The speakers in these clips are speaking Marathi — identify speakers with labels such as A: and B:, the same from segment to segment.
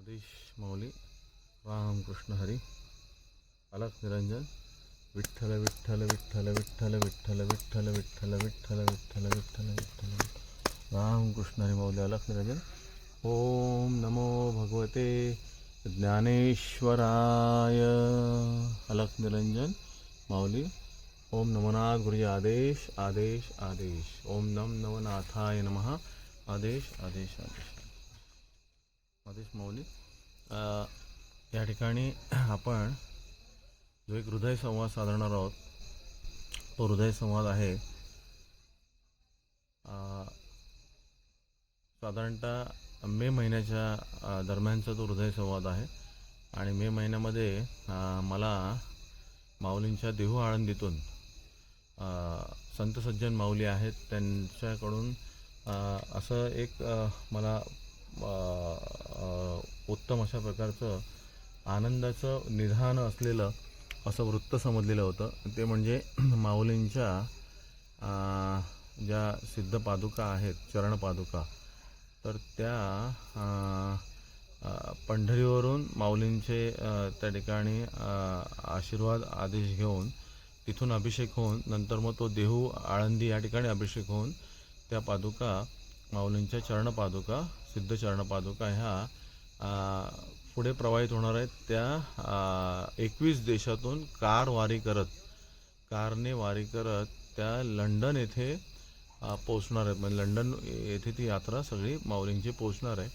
A: आदेश माऊली रामकृष्ण हरी अलख निरंजन विठ्ठल विठ्ठल विठ्ठल विठ्ठल विठ्ठल विठ्ठल विठ्ठल विठ्ठल विठ्ठल विठ्ठल विठ्ठल रामकृष्ण हरी माऊली अलख निरंजन. ओम नमो भगवते ज्ञानेश्वराय. अलख निरंजन माऊली. ओम नमनाथ गुरुजी. आदेश आदेश आदेश. ओम नवनाथाय नमः. आदेश आदेश आदेश आदेश माऊली. या ठिकाणी आपण जो एक हृदय संवाद साधणार आहोत तो हृदय संवाद आहे साधारणतः मे महिन्याच्या दरम्यानचा तो हृदय संवाद आहे. आणि मे महिन्यामध्ये मला माऊलींच्या देहू आळंदीतून संत सज्जन माऊली आहेत त्यांच्याकडून असं एक मला उत्तम अशा प्रकारचं आनंदाचं निधान असलेलं असं वृत्त समजलेलं होतं. ते म्हणजे माऊलींच्या ज्या सिद्ध पादुका आहेत चरणपादुका तर त्या पंढरीवरून माऊलींचे त्या ठिकाणी आशीर्वाद आदेश घेऊन तिथून अभिषेक होऊन नंतर मग तो देहू आळंदी या ठिकाणी अभिषेक होऊन त्या पादुका माऊलींच्या चरणपादुका सिद्ध चरणपादुका ह्या पुढे प्रवाहित होणार आहेत. त्या 21 देशातून कारने वारी करत त्या लंडन येथे पोचणार आहेत. म्हणजे लंडन येथे ती यात्रा सगळी माऊलींची पोचणार आहे.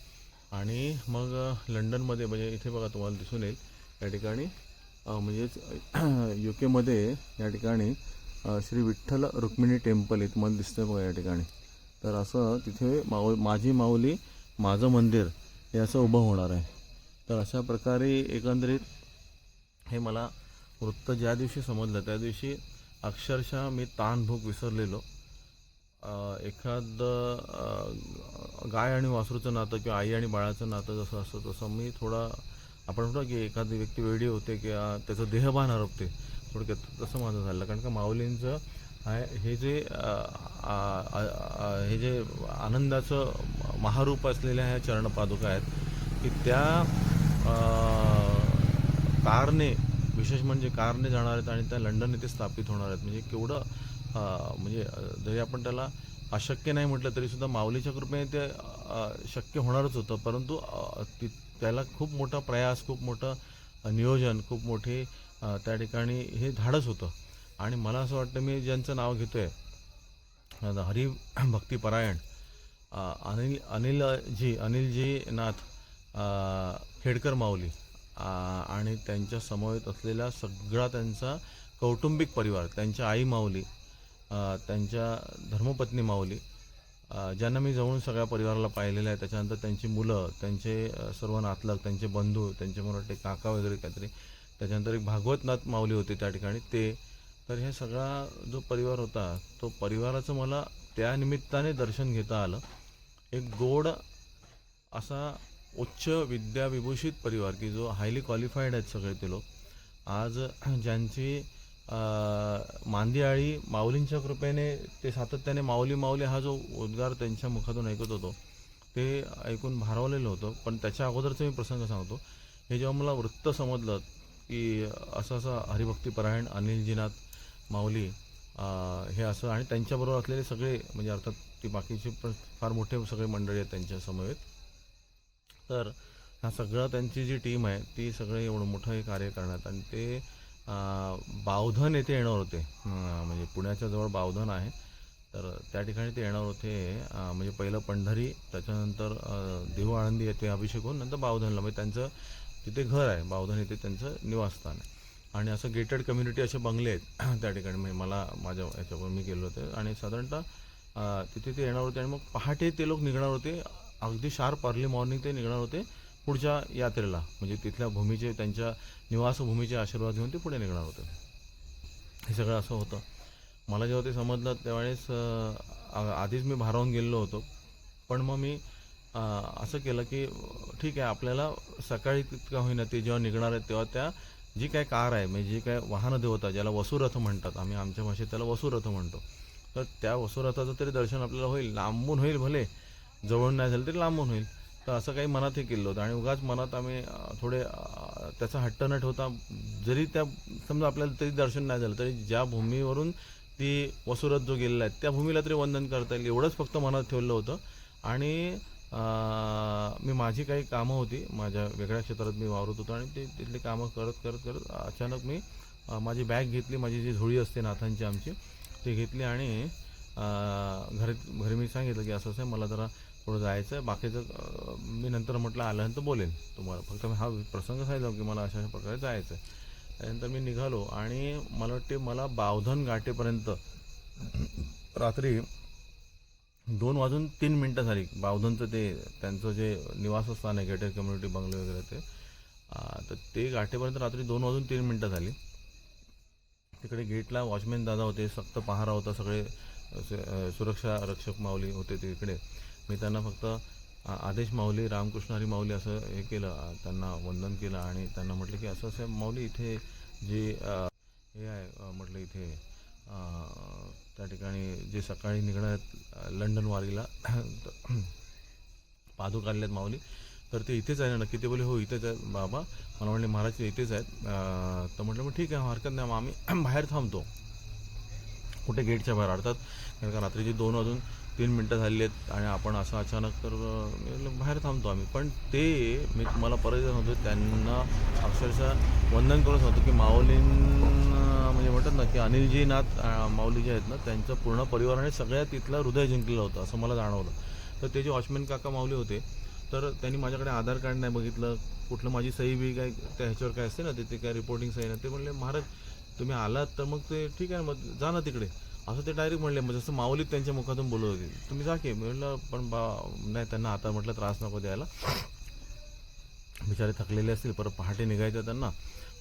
A: आणि मग लंडनमध्ये म्हणजे इथे बघा तुम्हाला दिसून येईल या ठिकाणी म्हणजेच UK या ठिकाणी श्री विठ्ठल रुक्मिणी टेम्पल इथं मला दिसतंय बघा या ठिकाणी. तर असं तिथे माझी माऊली माझं मंदिर हे असं उभं होणार आहे. तर अशा प्रकारे एकंदरीत हे मला वृत्त ज्या दिवशी समजलं त्या दिवशी अक्षरशः मी ताणभूक विसरलेलो. गाय आणि वासरूचं नातं किंवा आई आणि बाळाचं नातं जसं असतं तसं मी थोडा आपण म्हणतो की एखादी व्यक्ती वेडी होते किंवा त्याचं देहभान हरपते थोडक्यात तसं माझं झालं. कारण का माऊलींचं हे जे आनंदाचं महारूप असलेल्या ह्या चरणपादुका आहेत की त्या कारने विशेष म्हणजे कारने जाणार आहेत आणि त्या लंडन येथे स्थापित होणार आहेत. म्हणजे केवढं म्हणजे जरी आपण त्याला अशक्य नाही म्हटलं तरीसुद्धा माऊलीच्या कृपेने ते शक्य होणारच होतं. परंतु त्याला खूप मोठा प्रयास खूप मोठं नियोजन खूप मोठे त्या ठिकाणी हे धाडस होतं. आणि मला असं वाटतं मी ज्यांचं नाव घेतोय हरिभक्तीपरायण अनिलजी नाथ खेडकर माऊली आणि त्यांच्या समवेत असलेला सगळा त्यांचा कौटुंबिक परिवार त्यांच्या आई माऊली त्यांच्या धर्मपत्नी माऊली ज्यांना मी जवळून सगळ्या परिवाराला पाहिलेलं आहे. त्याच्यानंतर त्यांची मुलं त्यांचे सर्व नातलग त्यांचे बंधू त्यांचे मला वाटते काका वगैरे काहीतरी त्याच्यानंतर एक भागवतनाथ माऊली होते त्या ठिकाणी ते. तर हे सगळा जो परिवार होता तो परिवाराचं मला त्या निमित्ताने दर्शन घेता आलं. एक गोड असा उच्च विद्याविभूषित परिवार की जो हायली क्वालिफाईड आहेत सगळे ते लोक आज ज्यांची मांदियाळी माऊलींच्या कृपेने ते सातत्याने माऊली माऊली हा जो उद्गार त्यांच्या मुखातून ऐकत होतो ते ऐकून भारावलेलं होतं. पण त्याच्या अगोदरचं मी प्रसंग सांगतो. हे जेव्हा मला वृत्त समजलं की असं हरिभक्तीपरायण अनिलजीनाथ माऊली हे असं आणि त्यांच्याबरोबर असलेले सगळे म्हणजे अर्थात ती बाकीचे पण फार मोठे सगळे मंडळी आहेत त्यांच्या समवेत. तर हा सगळं त्यांची जी टीम आहे ती सगळे एवढं मोठं हे कार्य करण्यात आणि ते बावधन येथे येणार होते. म्हणजे पुण्याच्या जवळ बावधन आहे तर त्या ठिकाणी ते येणार होते. म्हणजे पहिलं पंढरी त्याच्यानंतर देहू आळंदी येथे अभिषेक होऊन नंतर बावधनला म्हणजे त्यांचं तिथे घर आहे बावधन येथे त्यांचं निवासस्थान आहे. आणि असं गेटेड कम्युनिटी असे बंगले आहेत त्या ठिकाणी म्हणजे माझ्या याच्यावर मी गेलो होते आणि साधारणतः तिथे ते येणार होते. आणि मग पहाटे ते लोक निघणार होते अगदी शार्प अर्ली मॉर्निंग ते निघणार होते पुढच्या यात्रेला म्हणजे तिथल्या भूमीचे त्यांच्या निवासभूमीचे आशीर्वाद घेऊन ते पुढे निघणार होते. हे सगळं असं होतं. मला जेव्हा ते समजलं त्यावेळेस आधीच मी भारावून गेलेलो होतो. पण मग मी असं केलं की ठीक आहे आपल्याला सकाळी तितका होईना ते जेव्हा निघणार आहेत तेव्हा त्या जी काय कार आहे म्हणजे जी काय वाहनं देवता ज्याला वसुरथ म्हणतात आम्ही आमच्या भाषेत त्याला वसुरथ म्हणतो. तर त्या वसुरथाचं तरी दर्शन आपल्याला होईल लांबून होईल भले जवळून नाही झालं तरी लांबून होईल. तर असं काही मनात हे केलं होतं आणि उगाच मनात आम्ही थोडे त्याचा हट्ट न ठेवता, जरी त्या समजा आपल्याला तरी दर्शन नाही झालं तरी ज्या भूमीवरून ती वसुरथ जो गेलेला आहे त्या भूमीला तरी वंदन करता येईल एवढंच फक्त मनात ठेवलं होतं. आणि मी माझी काही कामं होती, माझ्या वेगळ्या क्षेत्रात मी वावरत होतो आणि ते तिथली कामं करत करत करत अचानक मी माझी बॅग घेतली, माझी जी झोळी असते नाथांची आमची ती घेतली आणि घरी मी सांगितलं की असं मला जरा थोडं जायचं आहे, बाकीचं मी नंतर म्हटलं आल्यानंतर बोलेन तुम्हाला, फक्त मी हा प्रसंग सांगितला की मला अशा प्रकारे जायचं आहे. त्यानंतर मी निघालो आणि मला वाटते मला बावधन गाठेपर्यंत रात्री 2:03 झाली. बावधनचं ते त्यांचं जे निवासस्थान आहे गेटेड कम्युनिटी बंगले वगैरे ते, तर ते गाठेपर्यंत रात्री 2:03 झाली. तिकडे गेटला वॉचमॅन दादा होते, सक्त पहारा होता, सगळे सुरक्षा रक्षक माऊली होते तिकडे. मी त्यांना फक्त आदेश माऊली, रामकृष्ण हरी माऊली असं हे केलं, त्यांना वंदन केलं आणि त्यांना म्हटलं की असं असं माऊली इथे जे हे आहे म्हटलं इथे त्या ठिकाणी जे सकाळी निघणार आहेत लंडन वारीला पादुका काढल्यात माऊली, तर ते इथेच आहे ना नक्की? ते बोले हो इथेच आहेत बाबा. मला म्हणले महाराज ते इथेच आहेत. तर म्हटलं मग ठीक आहे, हरकत नाही, मग आम्ही बाहेर थांबतो. कुठे गेटच्या बाहेर अर्थात, कारण का रात्रीची 2:03 झालेली आहेत आणि आपण असं अचानक, तर बाहेर थांबतो आम्ही. पण ते मी तुम्हाला परत सांगतो, त्यांना अक्षरशः वंदन करून सांगतो की म्हणजे म्हणतात ना की अनिलजी नाथ माऊली जे आहेत ना, त्यांचं पूर्ण परिवाराने सगळ्या तिथलं हृदय जिंकलेलं होतं असं मला जाणवलं. तर ते जे वॉचमॅन काका माऊली होते, तर त्यांनी माझ्याकडे आधार कार्ड नाही बघितलं, कुठलं माझी सही बी काय त्या ह्याच्यावर काय असते ना, तिथे काय रिपोर्टिंग सही ना, ते म्हणले महाराज तुम्ही आलात तर मग ते ठीक आहे, मग जा ना तिकडे, असं ते डायरेक्ट म्हणले. मग जसं माऊलीत त्यांच्या मुखातून बोलत होते, तुम्ही जा की. म्हटलं पण नाही, त्यांना आता म्हटलं त्रास नको द्यायला, बिचारे थकलेले असतील, परत पहाटे निघायचं त्यांना.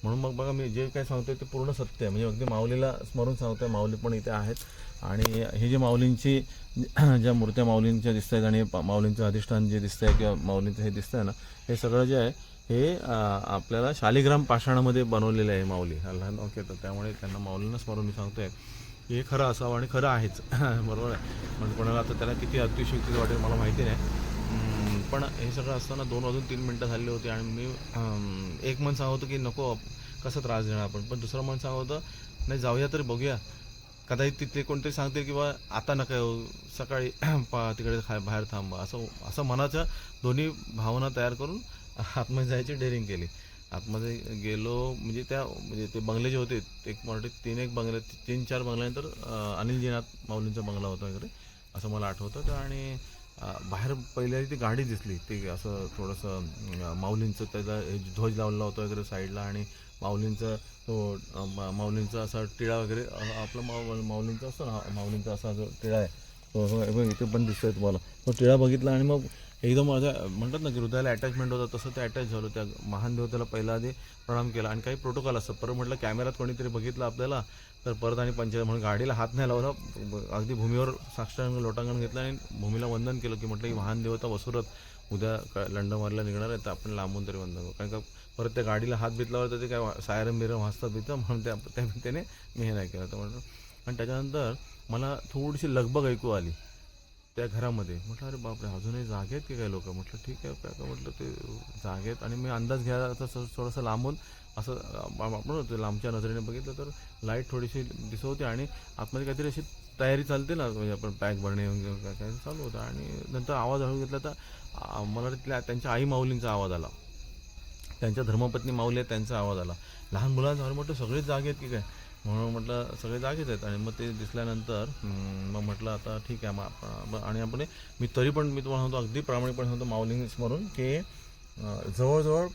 A: म्हणून मग बघा मी जे काय सांगतोय ते पूर्ण सत्य आहे, म्हणजे अगदी माऊलीला स्मरून सांगतोय. माऊली पण इथे आहेत आणि हे जे माऊलींची ज्या मूर्त्या माऊलींच्या दिसत आहेत आणि माऊलींचं अधिष्ठान जे दिसतं आहे किंवा माऊलींचं हे दिसतं आहे ना, हे सगळं जे आहे हे आपल्याला शालिग्राम पाषाणामध्ये बनवलेलं आहे माऊली अल्लाह ओके. तर त्यामुळे त्यांना माऊलींना स्मरून मी सांगतोय की हे खरं असावं आणि खरं आहेच बरोबर आहे. पण कोणाला आता त्याला किती अतिशयोक्ती वाटेल मला माहिती नाही. पण हे सगळं असताना 2:03 झाले होते आणि मी एक मन सांगत होतं की नको, कसं त्रास देणार आपण, पण दुसरं मन सांगत होतं नाही जाऊया तरी बघूया, कदाचित तिथे कोणतरी सांगते किंवा आता नका येऊ, सकाळी तिकडे बाहेर थांबा, असं मनाच्या दोन्ही भावना तयार करून आतमध्ये जायची डेअरिंग केली. आतमध्ये गेलो, म्हणजे ते बंगले जे होते एक मोठे 3-4 बंगल्यानंतर अनिलजीनाथ माऊलींचा बंगला होता वगैरे असं मला आठवतं. तर आणि बाहेर पहिल्या ती गाडी दिसली, ते असं थोडंसं माऊलींचं त्याला ध्वज लावलेला होता वगैरे साईडला आणि माऊलींचा तो माऊलींचा असा टिळा वगैरे आपला माऊलींचा असतो ना, माऊलींचा असा जो टिळा आहे तो इथे पण दिसतोय तुम्हाला. तो टिळा बघितला आणि मग एकदम माझ्या म्हणतात ना की हृदयाला अटॅचमेंट होतं, तसं ते अटॅच झालं. त्या महान देवतेला पहिला आधी प्रणाम केला आणि काही प्रोटोकॉल असतं. परत म्हटलं कॅमेऱ्यात कोणीतरी बघितलं आपल्याला तर परत आणि पंचायत म्हणून गाडीला हात नाही लावला, अगदी भूमीवर साष्टांग लोटांगण घेतलं आणि भूमीला वंदन केलं की म्हटलं की महान देवता वसुरथ उद्या लंडन वारीला निघणार आहे, तर आपण लांबून तरी वंदन करू. कारण का परत त्या गाडीला हात बितल्यावर तर ते काय सायरम बिरम वाजतं बितं, म्हणून त्या भीतीने मी हे नाही केलं. तर म्हटलं, आणि त्याच्यानंतर मला थोडीशी लगबग ऐकू आली त्या घरामध्ये. म्हटलं अरे बापरे, अजूनही जागेत की काही लोक. म्हटलं ठीक आहे काय, म्हटलं ते जागेत. आणि मी अंदाज घ्यायला असं थोडंसं लांबून असं आपण होतं लांबच्या नजरेने बघितलं तर लाईट थोडीशी दिसत होती आणि आतमध्ये काहीतरी अशी तयारी चालते ना, म्हणजे आपण पॅक भरणे वगैरे काय चालू होतं. आणि नंतर आवाज हळू घेतला तर मला तिथल्या त्यांच्या आई माऊलींचा आवाज आला, त्यांच्या धर्मपत्नी माऊली आहेत त्यांचा आवाज आला. लहान मुलांचं म्हटलं सगळेच जागे आहेत की काय, म्हणून म्हटलं सगळे जागेच आहेत. आणि मग ते दिसल्यानंतर मग म्हटलं आता ठीक आहे मग आणि आपण मी तरी पण मी तुम्हाला सांगतो अगदी प्रामाणिकपणे सांगतो माऊलींनी स्मरून की जवळजवळ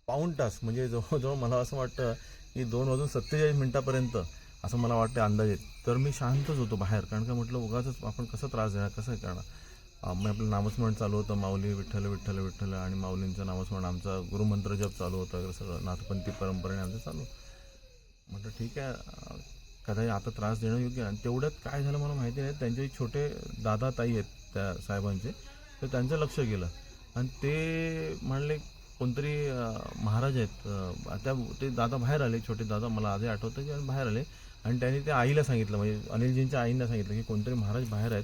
A: पाऊण तास, म्हणजे जवळजवळ मला असं वाटतं की 2:47 असं मला वाटतं अंदाजे. तर मी शांतच होतो बाहेर, कारण का म्हटलं उगाच आपण कसं त्रास देणार, कसं करणार. मग आपलं नामस्मरण चालू होतं, माऊली विठ्ठल विठ्ठल विठ्ठल, आणि माऊलींचं नामस्मरण, आमचा गुरुमंत्र जप चालू होता वगैरे सगळं नाथपंथी परंपरेने आमचं चालू. म्हटलं ठीक आहे, कदाचित आता त्रास देणं योग्य. आणि तेवढ्यात काय झालं मला माहिती नाही, त्यांचे छोटे दादा ताई आहेत त्या साहेबांचे, तर त्यांचं लक्ष गेलं आणि ते म्हणले कोणतरी महाराज आहेत. ते दादा बाहेर आले, छोटे दादा, मला आधी आठवतं की बाहेर आले आणि त्यांनी त्या आईला सांगितलं, म्हणजे अनिलजींच्या आईंना सांगितलं की कोणतरी महाराज बाहेर आहेत,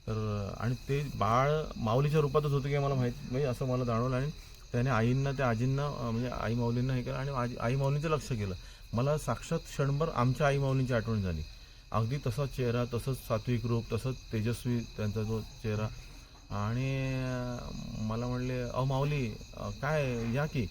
A: तर आणि ते बाळ माऊलीच्या रूपातच होतं की मला माहीत म्हणजे असं मला जाणवलं. आणि त्याने आईंना त्या आजींना म्हणजे आई माऊलींना हे केलं आणि आई माऊलींचं लक्ष केलं. मला साक्षात क्षणभर आमच्या आई माऊलींची आठवण झाली. अगदी तसाच चेहरा, तसंच सात्विक रूप, तसंच तेजस्वी त्यांचा जो चेहरा. आणि मला म्हणले, अहो माऊली काय या की.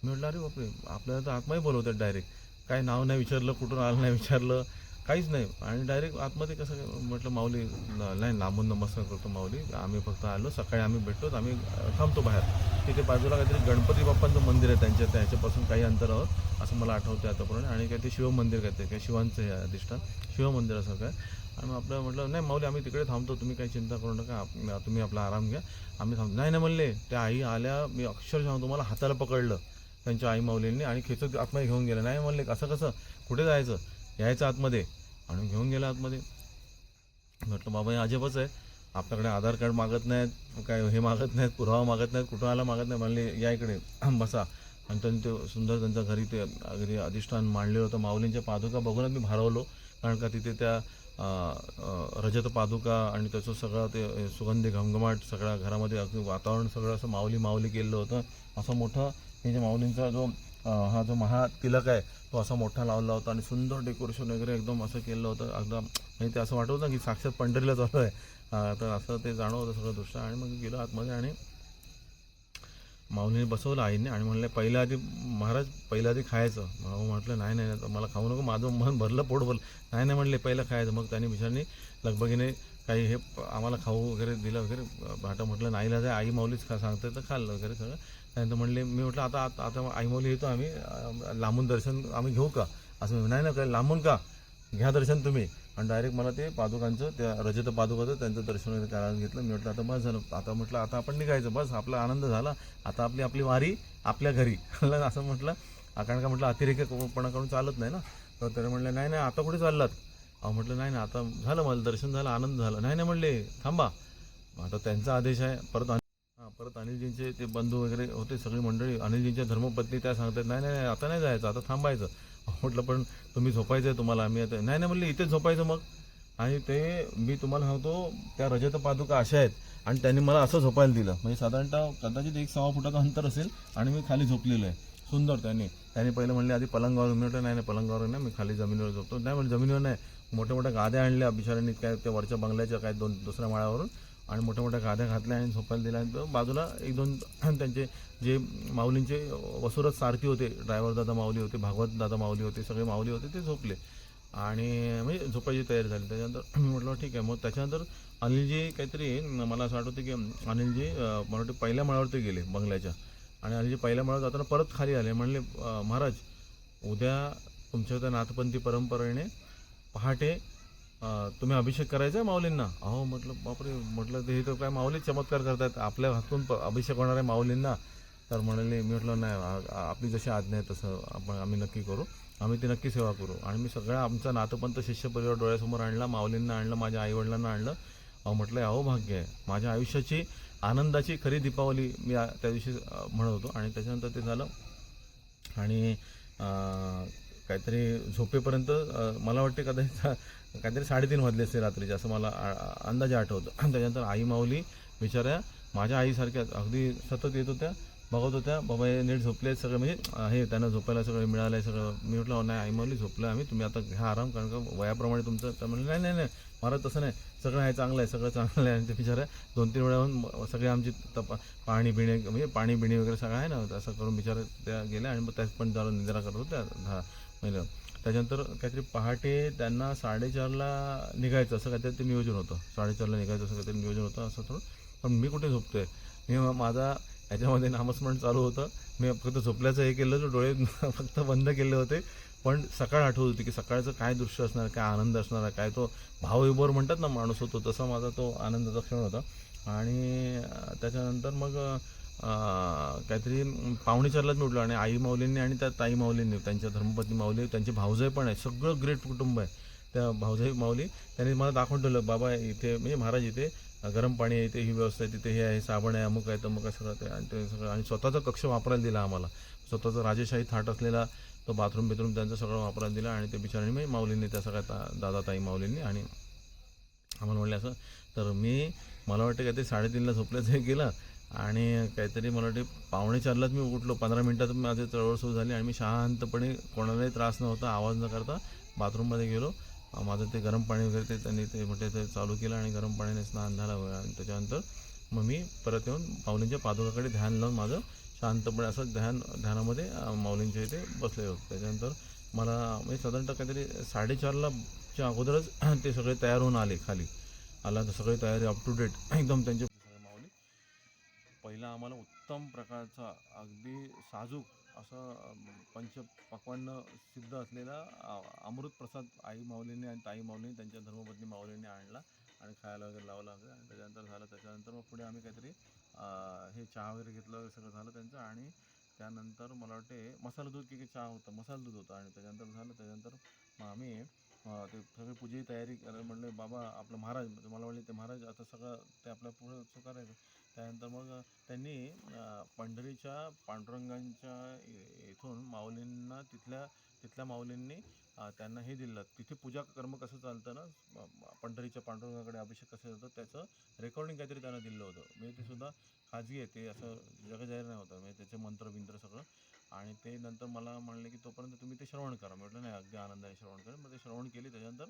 A: मी म्हटलं अरे बापरे, आपल्याला तर आतमध्ये बोलवतात डायरेक्ट. काय नाव नाही विचारलं, कुठून आलं नाही विचारलं, काहीच नाही. आणि डायरेक्ट आतमध्ये कसं म्हटलं माऊली नाही, लांबून नमस्कार करतो माऊली, आम्ही फक्त आलो, सकाळी आम्ही भेटतो, आम्ही थांबतो बाहेर. तिथे बाजूला काहीतरी गणपती बाप्पांचं मंदिर आहे त्यांच्या ह्याच्यापासून काही अंतरावर, असं मला आठवतं आतापर्यंत. आणि काय ते शिवमंदिर काय ते काय शिवांचं हे अधिष्ठान शिवमंदिर असं काय. आणि मग आपलं म्हटलं नाही माऊली आम्ही तिकडे थांबतो, तुम्ही काही चिंता करू नका, तुम्ही आपला आराम घ्या, आम्ही थांबतो. नाही नाही म्हणले, त्या आई आल्या, मी अक्षरशः तुम्हाला हाताला पकडलं त्यांच्या आई माऊलींनी आणि खेचत आतमध्ये घेऊन गेलं. नाही म्हणले असं कसं, कुठे जायचं, यायचं आतमध्ये. आणि घेऊन गेलं आतमध्ये. म्हटलं बाबा हे अजबच आहे, आपल्याकडे आधार कार्ड मागत नाहीत, काय हे मागत नाहीत, पुरावा मागत नाहीत, कुठं मागत नाही. म्हणले या इकडे बसा. आणि त्यांनी ते सुंदर त्यांच्या घरी ते अगदी अधिष्ठान मांडलेलं होतं. माऊलींच्या पादुका बघूनच मी भारावलो, कारण का तिथे त्या रजत पादुका आणि त्याचं सगळं ते सुगंधी घमघमाट सगळ्या घरामध्ये अगदी वातावरण सगळं असं माऊली माऊली केलेलं होतं. असं मोठं हे जे माऊलींचा जो हा जो महातिलक आहे तो असा मोठा लावला होता आणि सुंदर डेकोरेशन वगैरे एकदम असं केलं होतं. एकदम म्हणजे ते असं वाटत होतं की साक्षात पंढरीला चालू आहे. तर असं ते जाणवतं सगळं दृश्य. आणि मग गेलो आतमध्ये आणि माऊलीने बसवलं आईने आणि म्हणले पहिल्या आधी महाराज पहिल्या आधी खायचं. म्हटलं नाही नाही मला खाऊ नको, माझं मन भरलं, पोट भरलं. नाही नाही म्हणले पहिलं खायचं. मग त्यांनी बिचारणी लगबगीने काही हे आम्हाला खाऊ वगैरे दिलं वगैरे भाटं. म्हटलं नाही लाजा आई माऊलीच सांगते तर खाल्लं वगैरे सगळं. त्यानंतर म्हणले, मी म्हटलं आता आता आई माऊली येतो, आम्ही लांबून दर्शन आम्ही घेऊ का, असं. नाही ना काय लांबून का, घ्या दर्शन तुम्ही. आणि डायरेक्ट मला ते पादुकांचं त्या रजत पादुकाचं त्यांचं दर्शन वगैरे करायला घेतलं. मी म्हटलं आता बस झालं, आता म्हटलं आता आपण निघायचं, बस आपला आनंद झाला, आता आपली आपली वारी आपल्या घरी असं म्हटलं. कारण का म्हटलं अतिरेकपणा करून चालत नाही ना. तर त्याने म्हणलं नाही नाही आता कुठे चाललात. म्हटलं नाही ना आता झालं, मला दर्शन झालं, आनंद झाला. नाही नाही म्हणले थांबा, आता त्यांचा आदेश आहे. परत अनिलजींचे ते बंधू वगैरे होते, सगळी मंडळी, अनिलजींच्या धर्मपत्नी त्या सांगतात नाही नाही आता नाही जायचं, आता थांबायचं. म्हटलं पण तुम्ही झोपायचं आहे तुम्हाला, आम्ही आता नाही नाही म्हणले इथेच झोपायचं मग. आणि ते मी तुम्हाला सांगतो त्या रजत पादुका अशा आहेत आणि त्यांनी मला असं झोपायला दिलं, म्हणजे साधारणतः कदाचित 1-6 फुटाचं अंतर असेल आणि मी खाली झोपलेलो आहे सुंदर. त्यांनी पहिलं म्हणले आधी पलंगावर. मी म्हटलं नाही नाही पलंगावर नाही, मी खाली जमिनीवर झोपतो. नाही म्हणजे जमिनीवर नाही, मोठ्या मोठ्या गाद्या आणल्या बिचाऱ्यांनी, काय त्या वरच्या बंगल्याच्या काय दुसऱ्या माळ्यावरून, आणि मोठ्या मोठ्या गाद्या घातल्या आणि झोपायला दिल्या. आणि बाजूला 1-2 त्यांचे जे माऊलींचे वसुरत सारथी होते, ड्रायव्हर दादा माऊली होते, भागवत दादा माऊली होते, सगळे माऊली होते, ते झोपले आणि म्हणजे झोपायची तयारी झाली. त्याच्यानंतर मी म्हटलं ठीक आहे. मग त्याच्यानंतर अनिलजी काहीतरी मला असं आठवतं की अनिलजी मला वाटतं पहिल्या माळ्यावरती गेले बंगल्याच्या. आणि अनिलजी पहिल्या माळ्यावर जाताना परत खाली आले. म्हणले महाराज उद्या तुमच्या त्या नाथपंथी परंपरेने पहाटे तुम्ही अभिषेक करायचा आहे माऊलींना. अहो म्हटलं बापरे, म्हटलं ते हे तर काय माऊलीच चमत्कार करतात, आपल्या हातून अभिषेक होणार आहे माऊलींना. तर म्हणाले, मी म्हटलं नाही, आपली जशी आज्ञा आहे तसं आम्ही नक्की करू, आम्ही ती नक्की सेवा करू. आणि मी सगळ्या आमचा नाथपंथ शिष्य परिवार डोळ्यासमोर आणला, माऊलींना आणलं, माझ्या आईवडिलांना आणलं. म्हटलं अहो भाग्य आहे, माझ्या आयुष्याची आनंदाची खरी दीपावली मी त्या दिवशी म्हणत होतो. आणि त्याच्यानंतर ते झालं आणि काहीतरी झोपेपर्यंत मला वाटते कदाचित काहीतरी 3:30 वाजले असते रात्रीचे, असं मला अंदाजे आठवतं. त्याच्यानंतर आई माऊली बिचाऱ्या माझ्या आईसारख्याच अगदी सतत येत होत्या, बघत होत्या बाबा हे नीट झोपले आहेत सगळे, म्हणजे हे त्यांना झोपायला सगळं मिळालं आहे सगळं. मी म्हटलं नाही आई माऊली झोपलं आम्ही, तुम्ही आता घ्या आराम, कारण का वयाप्रमाणे तुमचं. तर म्हणलं नाही नाही नाही महाराज तसं नाही, सगळं आहे चांगलं आहे, सगळं चांगलं आहे. आणि ते बिचाऱ्या 2-3 वेळाहून सगळे आमची पाणी बिणे म्हणजे पाणी बिणी वगैरे सगळं आहे ना, असं करून बिचारा त्या गेल्या. आणि मग त्यात पण जरा निद्रा करत होत्या 10 महिने. त्याच्यानंतर काहीतरी पहाटे त्यांना 4:30ला निघायचं असं काहीतरी ते नियोजन होतं, 4:30ला निघायचं असं काहीतरी नियोजन होतं असं थोडं. पण मी कुठे झोपतोय, मी माझा ह्याच्यामध्ये नामस्मरण चालू होतं. मी फक्त झोपल्याचं हे केलं, डोळे फक्त बंद केले होते. पण सकाळ आठवत होती की सकाळचं काय दृश्य असणार, काय आनंद असणार, काय तो भावविभोर म्हणतात ना माणूस होतो, तसा माझा तो आनंदाचा क्षण होता. आणि त्याच्यानंतर मग काहीतरी 3:45लाच मी उठलो. आणि आई माऊलींनी आणि त्या ताई माऊलींनी, त्यांच्या धर्मपत्नी माऊली, त्यांचे भावजाई पण आहे, सगळं ग्रेट कुटुंब आहे. त्या भावजाई माऊली त्यांनी मला दाखवून ठेवलं, बाबा इथे म्हणजे महाराज इथे गरम पाणी आहे, इथे ही व्यवस्था आहे, तिथे हे आहे, साबण आहे, अमुक आहे तमुक आहे सगळं ते. आणि ते सगळं आणि स्वतःचा कक्ष वापरायला दिला आम्हाला, स्वतःचा राजेशाही थाट असलेला तो बाथरूम त्यांचं सगळं वापरायला दिला. आणि ते बिचारांनी म्हणजे माऊलींनी त्या सगळ्या दादा ताई माऊलींनी आणि आम्हाला म्हणले असं. तर मला वाटतं काहीतरी 3:30ला झोपल्याचं हे केलं आणि काहीतरी मला वाटते 3:45लाच मी उठलो. 15 मिनटात माझी चळवळ सुरू झाली आणि मी शांतपणे, कोणालाही त्रास नव्हता, आवाज न करता बाथरूममध्ये गेलो. माझं ते गरम पाणी वगैरे ते त्यांनी ते म्हटले ते चालू केलं आणि गरम पाण्याने स्नान झालं आणि त्याच्यानंतर मग मी परत येऊन माऊलींच्या पादुकाकडे ध्यान लावून माझं शांतपणे असं ध्यानामध्ये माऊलींच्या इथे बसले होते. त्याच्यानंतर मला म्हणजे साधारणतः काहीतरी 4:30ला च्या अगोदरच ते सगळे तयार होऊन आले खाली. आला तर सगळी तयारी अप टू डेट एकदम त्यांचे सगळे माऊली. पहिला आम्हाला उत्तम प्रकारचा अगदी साजूक असं पंचपक्वान्न सिद्ध असलेला अमृत प्रसाद आई माऊलींनी आणि ताई माऊलींनी त्यांच्या धर्मपत्नी माऊलींनी आणला आणि खायला वगैरे लावला वगैरे. आणि त्याच्यानंतर झालं. त्याच्यानंतर मग पुढे आम्ही काहीतरी हे चहा वगैरे घेतलं वगैरे सगळं झालं त्यांचं. आणि त्यानंतर मला वाटते मसाला दूध की चहा होतं, मसाला दूध होतं. आणि त्याच्यानंतर झालं. त्याच्यानंतर मग आम्ही ते सगळी पूजेची तयारी करायला म्हणले. बाबा आपलं महाराज, मला म्हणले ते महाराज आता सगळं ते आपल्या पुढं करायचं. त्यानंतर मग त्यांनी पंढरीच्या पांडुरंगांच्या इथून माऊलींना तिथल्या माऊलींनी त्यांना हे दिलं. तिथे पूजा कर्म कसं चालतं ना, पंढरीच्या पांडुरंगाकडे अभिषेक कसं होतं त्याचं रेकॉर्डिंग काहीतरी त्यांना दिलं होतं. म्हणजे ते सुद्धा खाजगी आहे, ते असं जगजाहीर नाही होतं. म्हणजे त्याचे मंत्र सगळं. आणि ते नंतर मला म्हणले की तोपर्यंत तुम्ही ते श्रवण करा. म्हटलं नाही, अगदी आनंदाने श्रवण करेन. मग ते श्रवण केले. त्याच्यानंतर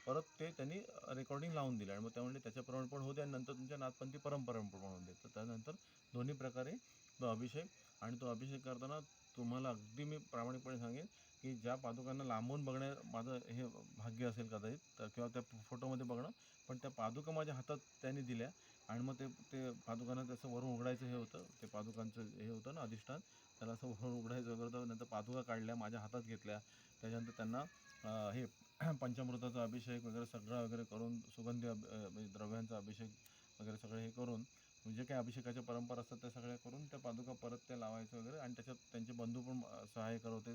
A: परत ते त्यांनी रेकॉर्डिंग लावून दिलं आणि मग त्या म्हणले त्याच्याप्रमाणे पण होते आणि नंतर तुमच्या नाथपंथी परंपरेप्रमाणे होऊन दे. तर त्यानंतर दोन्ही प्रकारे तो अभिषेक. आणि तो अभिषेक करताना तुम्हाला अगदी मी प्रामाणिकपणे सांगेन की ज्या पादुकांना लांबून बघण्या माझं हे भाग्य असेल कदाचित, तर किंवा त्या फोटोमध्ये बघणं, पण त्या पादुका माझ्या हातात त्यांनी दिल्या. आणि मग ते पादुकांना त्याचं वरून उघडायचं हे होतं, ते पादुकांचं हे होतं ना अधिष्ठान, त्याला असं वरून उघडायचं वगैरे होतं. नंतर पादुका काढल्या, माझ्या हातात घेतल्या. त्याच्यानंतर त्यांना हे पंचामृताचा अभिषेक वगैरे सगळा वगैरे करून, सुगंधी म्हणजे द्रव्यांचा अभिषेक वगैरे सगळं हे करून, म्हणजे काय अभिषेकाच्या परंपरा असतात त्या सगळ्या करून त्या पादुका परत त्या लावायचं वगैरे. आणि त्याच्यात त्यांचे बंधू पण सहाय्य करत होते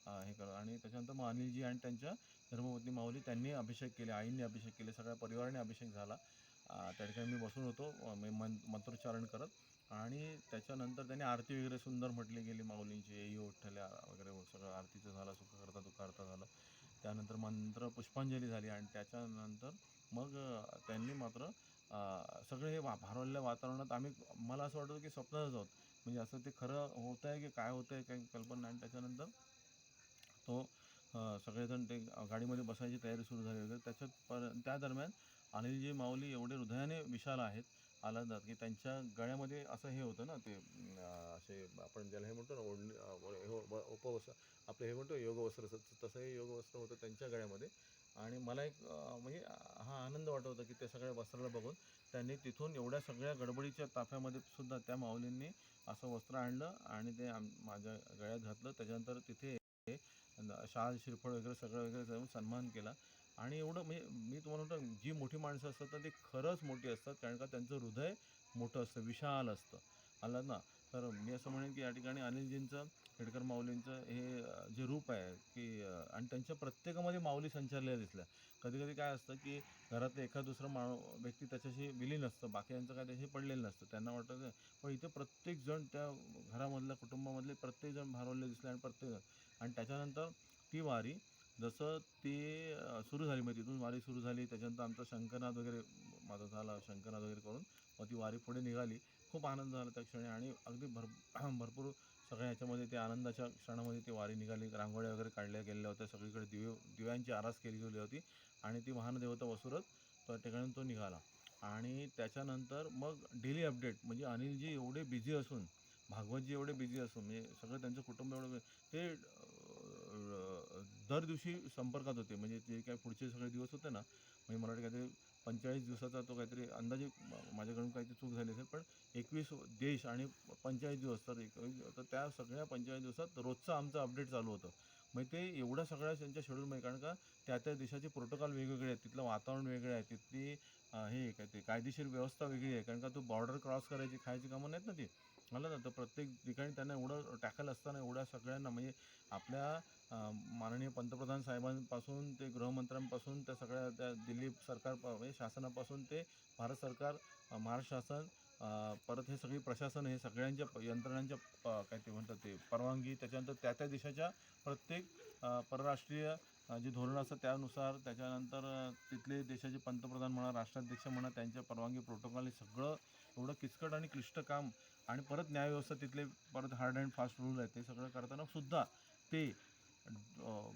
A: हे करत. आणि त्याच्यानंतर मग अनिलजी आणि त्यांच्या धर्मपत्नी माऊली त्यांनी अभिषेक केले, आईंनी अभिषेक केले, सगळ्या परिवाराने अभिषेक झाला. त्या ठिकाणी मी बसून होतो मंत्रोच्चारण करत. आणि त्याच्यानंतर त्यांनी आरती वगैरे सुंदर म्हटली गेली माऊलींची, येई उठ्ठल्या वगैरे सगळं आरतीचं झालं, सुख करता दुःख करता झालं. त्यानंतर मंत्र पुष्पांजली झाली. आणि त्याच्यानंतर मग त्यांनी मात्र सगळे हे भारावलेल्या वातावरणात मला असं वाटतं की स्वप्नातच आहोत. म्हणजे असं ते खरं होत आहे की काय होतं आहे काही कल्पना नाही. आणि त्याच्यानंतर तो सगळेजण ते गाडीमध्ये बसायची तयारी सुरू झाली वगैरे. त्या दरम्यान अनिलजी माऊली एवढे हृदयाने विशाल आहेत, आलादात, की त्यांच्या गळ्यामध्ये असं हे होतं ना, ते असे आपण ज्याला हे म्हणतो ना, उपवस्त्र, आपलं हे म्हणतो योगवस्त्र, तसं हे योगवस्त्र होतं त्यांच्या गळ्यामध्ये. आणि मला एक म्हणजे हा आनंद वाटत होता की त्या सगळ्या वस्त्राला बघून. त्यांनी तिथून एवढ्या सगळ्या गडबडीच्या ताफ्यामध्ये सुद्धा त्या माऊलींनी असं वस्त्र आणलं आणि ते माझ्या गळ्यात घातलं. त्याच्यानंतर तिथे शाल श्रीफळ वगैरे सगळं वगैरे जाऊन सन्मान केला. आणि एवढं म्हणजे मी तुम्हाला म्हणतो, जी मोठी माणसं असतात ना ती खरंच मोठी असतात, कारण का त्यांचं हृदय मोठं असतं, विशाल असतं. आलं ना. तर मी असं म्हणेन की या ठिकाणी अनिलजींचं, खेडकर माऊलींचं हे जे रूप आहे की आणि त्यांच्या प्रत्येकामध्ये माऊली संचारलेल्या दिसल्या. कधी कधी काय असतं की घरातलं एखाद दुसरं व्यक्ती त्याच्याशी विलीन असतं, बाकीयांचं काय त्याशी पडलेलं नसतं, त्यांना वाटतं. पण इथे प्रत्येकजण त्या घरामधल्या कुटुंबामधले प्रत्येकजण भारावलेले दिसले. आणि प्रत्येकजण. आणि त्याच्यानंतर ती वारी जसं ती सुरू झाली, मग तिथून वारी सुरू झाली. त्याच्यानंतर आमचा शंकरनाद वगैरे माझा झाला, शंकरनाद वगैरे करून मग ती वारी पुढे निघाली. खूप आनंद झाला त्या क्षणी. आणि अगदी भरपूर सगळ्या ह्याच्यामध्ये ते आनंदाच्या क्षणामध्ये ती वारी निघाली. रांगोळ्या वगैरे काढल्या गेलेल्या होत्या, सगळीकडे दिव्यांची आरास केली गेली होती. आणि ती महानदेवता वसुरत त्या ठिकाणी तो निघाला. आणि त्याच्यानंतर मग डेली अपडेट, म्हणजे अनिलजी एवढे बिझी असून, भागवतजी एवढे बिझी असून, म्हणजे सगळं त्यांचं कुटुंब एवढं ते दर दिवशी संपर्कात होते. म्हणजे जे काही पुढचे सगळे दिवस होते ना, म्हणजे मला वाटतं काहीतरी 45 दिवसाचा तो काहीतरी अंदाजे, माझ्याकडून काहीतरी चूक झाली असेल, पण 21 देश आणि 45 दिवस, तर त्या सगळ्या 45 दिवसात रोजचं आमचं अपडेट चालू होतं. म्हणजे ते एवढ्या सगळ्या त्यांच्या शेड्यूलमध्ये, कारण का त्या देशाचे प्रोटोकॉल वेगवेगळे आहेत, तिथलं वातावरण वेगळं आहे, तिथली हे काय ते कायदेशीर व्यवस्था वेगळी आहे, कारण का तो बॉर्डर क्रॉस करायची, खायची कामं नाहीत ना ती. मला ना, तर प्रत्येक ठिकाणी त्यांना एवढं टॅकल असताना एवढ्या सगळ्यांना, म्हणजे आपल्या माननीय पंतप्रधान साहेबांपासून ते गृहमंत्र्यांपासून त्या सगळ्या त्या दिल्ली सरकार म्हणजे शासनापासून ते भारत सरकार, महाराष्ट्र शासन, परत हे सगळी प्रशासन हे सगळ्यांच्या यंत्रणांच्या काय ते म्हणतात ते परवानगी, त्याच्यानंतर त्या त्या देशाच्या प्रत्येक परराष्ट्रीय जे धोरण असतं त्यानुसार, त्याच्यानंतर तिथले देशाचे पंतप्रधान म्हणा, राष्ट्राध्यक्ष म्हणा, त्यांच्या परवानगी प्रोटोकॉल हे सगळं एवढं किचकट आणि क्लिष्ट काम, आणि परत न्यायव्यवस्था तिथले परत हार्ड अँड फास्ट रूल आहेत, ते सगळं करताना सुद्धा ते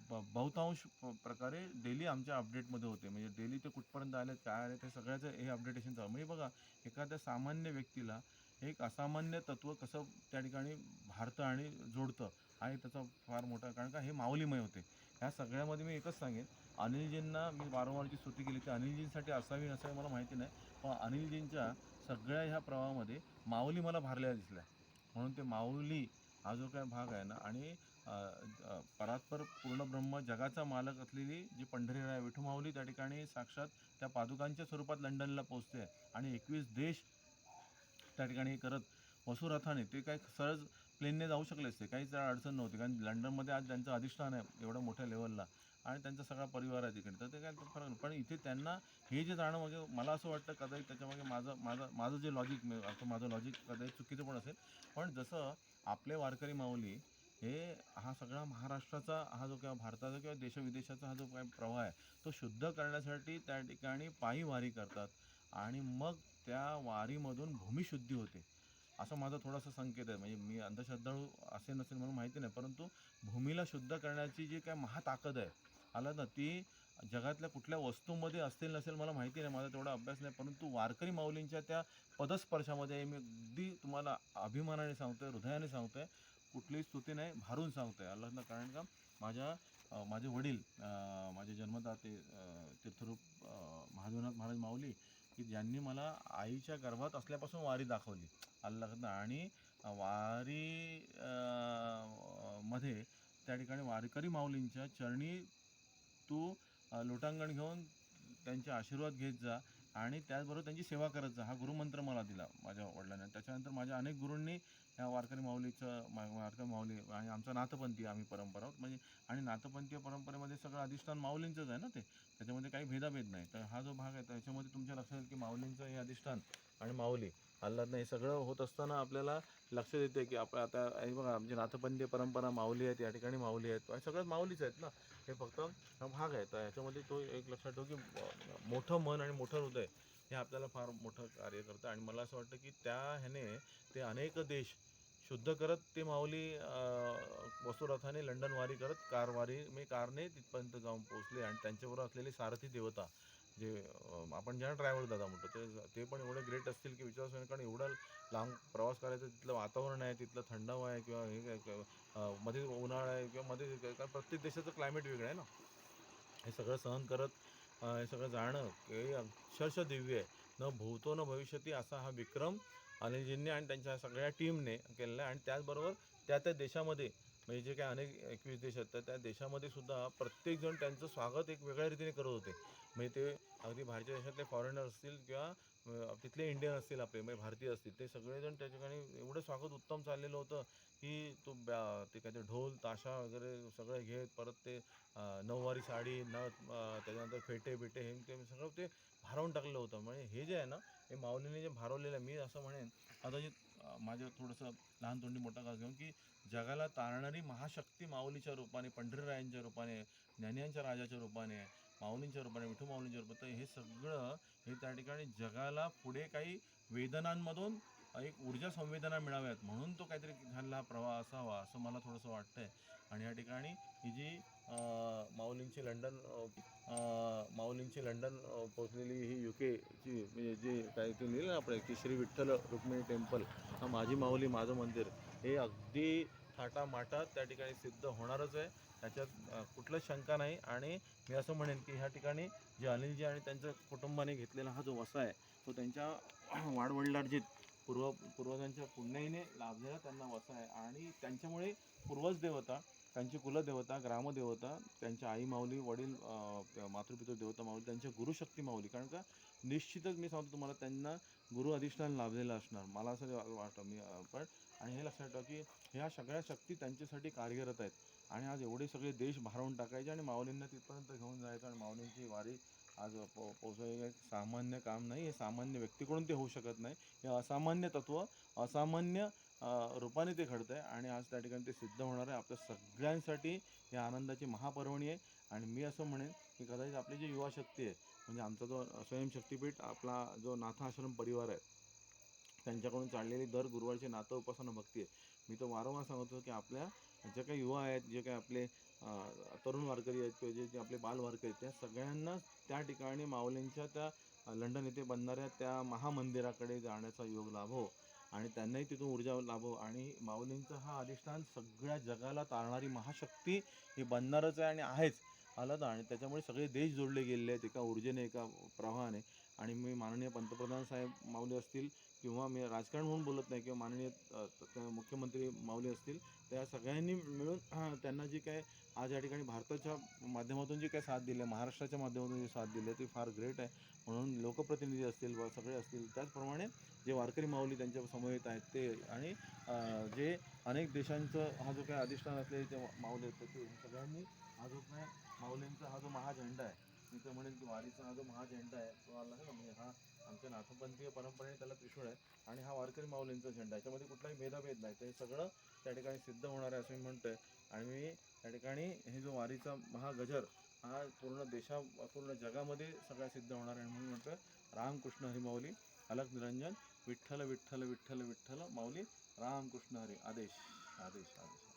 A: बहुतांश प्रकारे डेली आमच्या अपडेटमध्ये होते. म्हणजे डेली ते कुठपर्यंत आले, काय आले, ते सगळ्याचं हे अपडेटेशन चालू. म्हणजे बघा, एखाद्या सामान्य व्यक्तीला एक असामान्य तत्त्व कसं त्या ठिकाणी भारतं आणि जोडतं आहे त्याचा फार मोठा, कारण का हे माऊलीमय होते. ह्या सगळ्यामध्ये मी एकच सांगेन, अनिलजींना मी वारंवारची स्तुती केली, ती अनिलजींसाठी असावी नसावी मला माहिती नाही, पण अनिलजींच्या सगळ्या ह्या प्रवाहामध्ये माऊली मला भारलेल्या दिसल्या. म्हणून ते माऊली हा जो काय भाग आहे ना, आणि परात्पर पूर्णब्रह्म जगाचा मालक असलेली जी पंढरीराय विठू माऊली त्या ठिकाणी साक्षात त्या पादुकांच्या स्वरूपात लंडनला पोहोचते, आणि 21 देश त्या ठिकाणी करत वसुरथाने ते काय सहज प्लेनने जाऊ शकले असते, काहीच अडचण नव्हती, कारण लंडनमध्ये आज त्यांचं अधिष्ठान आहे एवढं मोठ्या लेवलला, आणि त्यांचा सगळा परिवार आहे तिकडे, तर ते काय फरक नाही. पण इथे त्यांना हे जे जाणं, म्हणजे मला असं वाटतं कदाचित त्याच्यामागे माझं जे लॉजिक, माझं लॉजिक कदाचित चुकीचं पण असेल, पण जसं आपले वारकरी माऊली हे हा सगळा महाराष्ट्राचा हा जो किंवा भारताचा किंवा देशविदेशाचा हा जो काही प्रवाह आहे तो शुद्ध करण्यासाठी त्या ठिकाणी पायी वारी करतात, आणि मग त्या वारीमधून भूमिशुद्धी होते, असं माझा थोडासा संकेत आहे. म्हणजे मी अंधश्रद्धाळू असेल नसेल मला माहिती नाही, परंतु भूमीला शुद्ध करण्याची जी काय महाताकद आहे आला ना, ती जगातल्या कुठल्या वस्तूमध्ये असेल नसेल मला माहिती नाही, माझा तेवढा अभ्यास नाही, परंतु वारकरी माऊलींच्या त्या पदस्पर्शामध्ये मी अगदी तुम्हाला अभिमानाने सांगतोय, हृदयाने सांगतोय, कुठलीही स्तुती नाही, भारून सांगतोय अल्लाहनं. कारण का माझे वडील, माझे जन्मदाते तीर्थरूप महादेवनाथ महाराज माऊली, की ज्यांनी मला आईच्या गर्भात असल्यापासून वारी दाखवली अल्लाहनं, आणि वारी मध्ये त्या ठिकाणी वारकरी माऊलींच्या चरणी तू लोटांगण घेऊन त्यांचे आशीर्वाद घेत जा, आणि त्याचबरोबर त्यांची सेवा करत जा, हा गुरुमंत्र मला दिला माझ्या वडिलांनी. त्याच्यानंतर माझ्या अनेक गुरूंनी ह्या वारकरी माऊलीचं वारकरी माऊली आणि आमचा नाथपंथी आम्ही परंपरा आहोत, म्हणजे आणि नाथपंथीय परंपरेमध्ये सगळं अधिष्ठान माऊलींचंच आहे ना, ते त्याच्यामध्ये काही भेदाभेद नाही. तर हा जो भाग आहे त्याच्यामध्ये तुमच्या लक्षात येईल की माऊलींचं हे अधिष्ठान आणि माऊली अल्लाहनं हे सगळं होत असताना आपल्याला लक्षात येते की आपण आता हे बघा, आमची नाथपंथीय परंपरा माऊली आहेत, या ठिकाणी माऊली आहेत, सगळ्यात माऊलीच आहेत ना, हे फक्त हा भाग आहे. तर ह्याच्यामध्ये तो एक लक्षात ठेव की मोठं मन आणि मोठं हृदय हे आपल्याला फार मोठं कार्य करतं, आणि मला असं वाटतं की त्या ह्याने ते अनेक देश शुद्ध करत ते माऊली वसुरथाने लंडन वारी करत कारवारी मी कारने तिथपर्यंत जाऊन पोहोचले, आणि त्यांच्याबरोबर असलेली सारथी देवता जे आपण ज्यांना ड्रायव्हर दादा म्हणतो ते पण एवढे ग्रेट असतील की विचारच नाही, कारण एवढा लांब प्रवास करायचं, तिथलं वातावरण आहे, तिथलं थंडावा आहे, किंवा हे काय मध्ये उन्हाळा आहे, किंवा मध्ये कारण प्रत्येक देशाचं क्लायमेट वेगळं आहे ना, हे सगळं सहन करत हे सगळं जाणं हे अक्षरशः दिव्य आहे. न भूतो न भविष्यती असा हा विक्रम अनिलजींनी आणि त्यांच्या सगळ्या टीमने केलेला आहे, आणि त्याचबरोबर त्या देशामध्ये म्हणजे जे काही अनेक 21 देश आहेत तर त्या देशामध्ये सुद्धा प्रत्येकजण त्यांचं स्वागत एक वेगळ्या रीतीने करत होते. म्हणजे ते अगदी बाहेरच्या देशातले फॉरेनर असतील किंवा तिथले इंडियन असतील, आपले म्हणजे भारतीय असतील, ते सगळेजण त्या ठिकाणी एवढं स्वागत उत्तम चाललेलं होतं की ते काय ते ढोल ताशा वगैरे सगळं घेत परत ते नऊवारी साडी त्याच्यानंतर फेटे बिटे हे ते सगळं ते भारावून टाकलेलं होतं. म्हणजे हे जे आहे ना, हे माऊलीने जे भारवलेलं आहे, मी असं म्हणेन आता जे माझं थोडंसं लहान तोंडी मोठा घास घेऊन की जगाला तारणारी महाशक्ती माऊलीच्या रूपाने, पंढरीरायांच्या रूपाने, ज्ञानियांच्या राजाच्या रूपाने, माऊलींच्या रूपाने, विठू माऊलींच्या रूपाने, तर हे सगळं हे त्या ठिकाणी जगाला पुढे काही वेदनांमधून एक ऊर्जा संवेदना मिळाव्यात म्हणून तो काहीतरी झालेला हा प्रवाह असावा असं मला थोडंसं वाटतंय. आणि या ठिकाणी ही जी माऊलींची लंडन पोचलेली ही UK ची म्हणजे जे काय ते लिहिलं ना आपण की श्री विठ्ठल रुक्मिणी टेम्पल, हा माझी माऊली माझं मंदिर, हे अगदी थाटामाटात त्या ठिकाणी सिद्ध होणारच आहे, त्याच्यात कुठलंच शंका नाही. आणि मी असं म्हणेन की ह्या ठिकाणी जे अनिलजी आणि त्यांच्या कुटुंबाने घेतलेला हा जो वसा आहे तो त्यांच्या वाडवडिलार्जित पूर्वजांच्या पुण्याईने लाभलेला त्यांना वसा आहे, आणि त्यांच्यामुळे पूर्वज देवता, त्यांची कुलदेवता, ग्रामदेवता, त्यांच्या आई माऊली, वडील मातृपितृ देवता माऊली, त्यांच्या गुरुशक्ती माऊली, कारण का निश्चितच मी सांगतो तुम्हाला त्यांना गुरु अधिष्ठान लाभलेलं असणार, मला असं वाटतं. पण आणि हे लक्षात ठेवा की ह्या सगळ्या शक्ती त्यांच्यासाठी कार्यरत आहेत, आणि आज एवढे सगळे देश भारावून टाकायचे आणि माऊलींना तिथपर्यंत घेऊन जायचं आणि माऊलींची वारी आज पोहोचवणं हे एक सामान्य काम नाही, हे सामान्य व्यक्तीकडून ते होऊ शकत नाही. हे असामान्य तत्त्व असामान्य रूपाने ते घडतं आहे आणि आज त्या ठिकाणी ते सिद्ध होणार आहे. आपल्या सगळ्यांसाठी ही आनंदाची महापर्वणी आहे. आणि मी असं म्हणेन की कदाचित आपली जी युवा शक्ती आहे, म्हणजे आमचा जो स्वयंशक्तीपीठ आपला जो नाथ आश्रम परिवार आहे, त्यांच्याकडून चाललेली दर गुरुवारची नातं उपासना भक्ती आहे. मी तर वारंवार सांगतो की आपल्या जे काही युवा आहेत, जे काही आपले तरुण वारकरी आहेत किंवा जे आपले बाल वारकरी आहेत, त्या सगळ्यांना त्या ठिकाणी माऊलींच्या त्या लंडन येथे बनणाऱ्या त्या महामंदिराकडे जाण्याचा योग लाभो आणि त्यांनाही तिथून ऊर्जा लाभो. आणि माऊलींचं हा अधिष्ठान सगळ्या जगाला तारणारी महाशक्ती ही बनणारच आहे आणि आहेच. आलं ना. आणि त्याच्यामुळे सगळे देश जोडले गेलेले आहेत एका ऊर्जेने, एका प्रवाहाने. आणि मी माननीय पंतप्रधान साहेब माऊली असतील किंवा मी राजकारण म्हणून बोलत नाही, किंवा माननीय मुख्यमंत्री माऊली असतील, त्या सगळ्यांनी मिळून त्यांना जी काय आज या ठिकाणी भारताच्या माध्यमातून जी काय साथ दिली आहे, महाराष्ट्राच्या माध्यमातून जी साथ दिली आहे, ती फार ग्रेट आहे. म्हणून लोकप्रतिनिधी असतील व सगळे असतील, त्याचप्रमाणे जे वारकरी माऊली त्यांच्या समवेत आहेत ते, आणि जे अनेक देशांचं हा जो काही अधिष्ठान असलेले जे माऊली आहेत ते सगळ्यांनी हा जो काय माऊलींचा हा जो महाझेंडा आहे, मी तर म्हणेन की वारीचा हा जो महाझेंडा आहे तो आला आहे ना, म्हणजे हा आमच्या नाथपंथीय परंपरेने त्याला त्रिशूळ आहे आणि हा वारकरी माऊलींचा झेंडा, याच्यामध्ये कुठलाही भेदाभेद नाही. ते सगळं त्या ठिकाणी सिद्ध होणार आहे असं मी म्हणतोय. आणि मी त्या ठिकाणी हे जो वारीचा महागजर हा पूर्ण जगामध्ये सगळा सिद्ध होणार आहे म्हणून म्हणतोय रामकृष्ण हरी माऊली, अलख निरंजन, विठ्ठल विठ्ठल विठ्ठल विठ्ठल माऊली, रामकृष्ण हरी. आदेश आदेश आदेश.